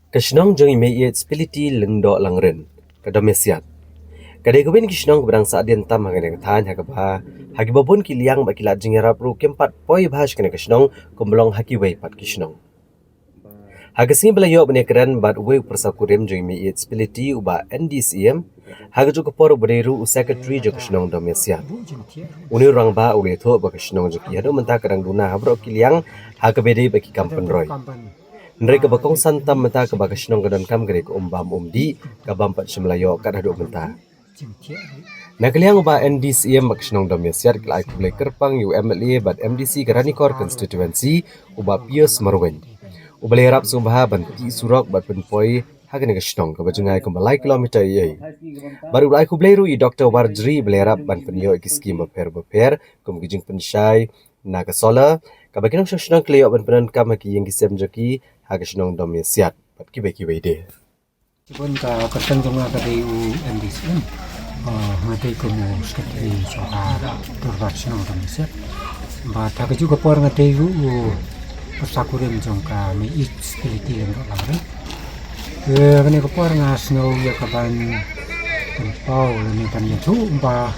Kashnong jong imei spiliti lengdo langren kadomesiat. Kadai kawin kishnong berang saadian tam hangan tan hakaba hagi babon kiliang bakilat jingarap ru kempat poi bahas kena kashnong kumblong haki wei pat kishnong. Hagasing belayo benekran bat wei persakurim jong imei spiliti uba NDCM haga jo kopor bereru secretary jo kashnong domesiat. Uni orang ba ule tho ba kashnong jo kiado menta kadang duna habro kiliang haga bede baki kampen roy. Mereka bakong santam menta ke bakasnong ke dan kam gere ke umbam umdi ke bampat semelayo kat haduk menta. Nak liang uba NDCM bakasnong domesiat kelai kublai kerpang UMLA bat MDC Garanikor constituency uba Pius Marwen. Uba lerap sumbah banti surok bat penpoi hagen kasnong ke bajungai ke balai kilometer ye. Baru ulai kublai ru i Dr. Warjri belerap ban penyo ikiskim beper kum gijing pensyai naga sola kabakinong kasnong kleo ban penan kam haki yang kisem joki hagasnong domesiat pat kibai de. Cibun ka katang jomga ka DU MDCM ngatai ko mo sekretari coba turbaksnong domesiat ba ta juga por ngatai ru persakurim jongka me spiliti yang lare kene ko por ngasno ya kaban tempau ni kan ya tu ba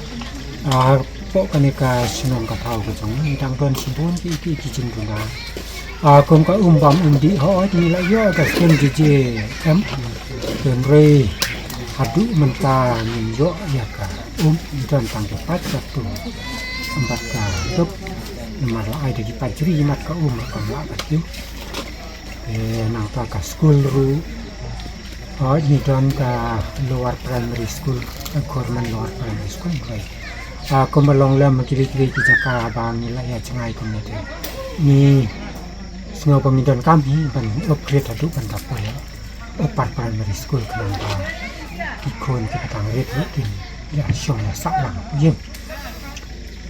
po kaneka sinong ka tau ko jong dang don sibun ki jing duna cùng có bầm đi họ thì lại do cái xem gì em đường rây hạt đu mình ta mình rõ ya cả dan tang ke pat satu empat ka dok mà lại để pat juri mat ka ka la pat yu nang ta ka school ru họ ni dan ka lower primary school government lower primary school rồi cùng mà long lam kiri ki jaka bang ni la ya changai ko ni Semua pemindon kami ban upgrade adu ban dapat ya upar primary school kenapa ikon kita tangret rutin ya syong ya saklang jem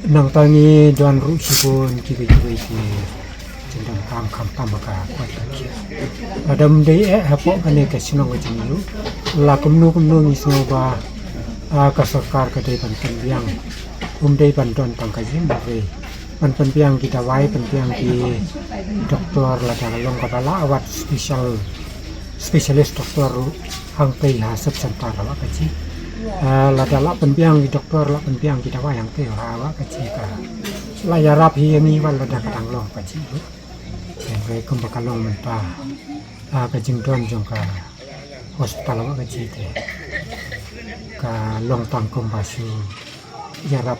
nang tangi dan ru sibon kiwe ki cendang kam maka kuat lagi adam dei hapo kane kasinong jemiu la kumnu ni semua ka sarkar ka dei ban yang dei ban don tangkajem bare pan penpiang kita wai penpiang di doktor la long kepala awat spesialis doktor hang tei hasep sentar awak kaji la dala penpiang di doktor la penpiang kita wai hang tei awak kaji ka la yarap hi ni wal la kadang long kaji yang re kum bakalong menta kajing don jong ka hospital awak kaji te ka long tangkum basu yarap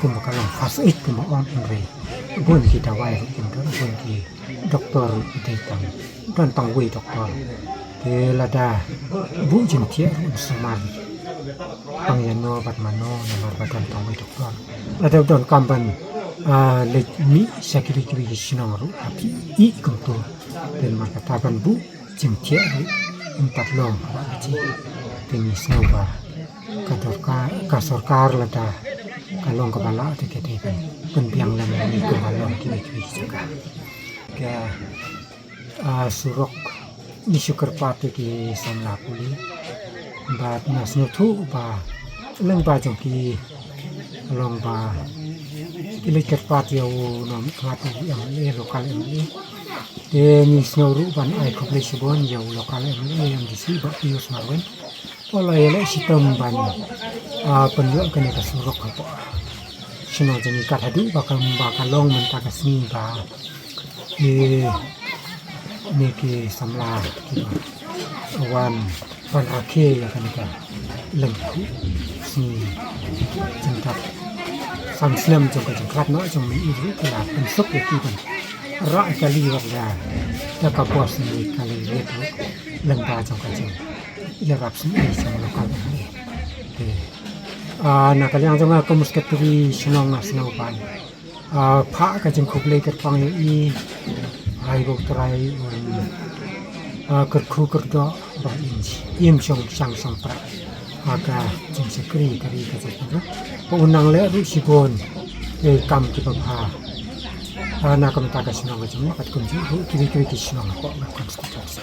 kuma kalau fast aid kuma on re gun kita wai gun ki doktor kita dan tangwi doktor de lada bu jin tie seman pangyano bat mano nomor badan tangwi doktor lada don kamban le mi sakiri sinong ru api I kumtu dan maka taban bu jin tie empat long aji tini sawa kasorkar lada kalong kepala tu kita kan penpiang lama ni kepala kita juga ke surok ni syukur patu ki samla puli bat nasnu tu ba leng ba jong ki long ba ilekat patu yo nom patu yang le lokal ini de ni snoru ban ai koplesi bon yo lokal ini yang di sini ba Pius Marwen Ola ele sitom ban penjual kena kasurok apa sino jeni kathadu bakal long menta kasni ba ni ki samla ki wan pan akhe ya kan ka lengku sni jengkat samslam jong ka jengkat no jong mi iru kala pensok ki ban ra kali wa ya ka bos ni kali itu lengba jong ka jeng ya rap sini sama lokal ini. Nak kalian jangan aku musket teri senang pan. Pak kajeng kublai kerpang ini, ayo terai kerku kerdo bah inci, sang pra. Aga jeng sekri kari kajeng itu. Pengunang le ru sibon, kam kita bah. Nak kami tak senang kajeng, kat kunci kiri senang kok nak konstitusi.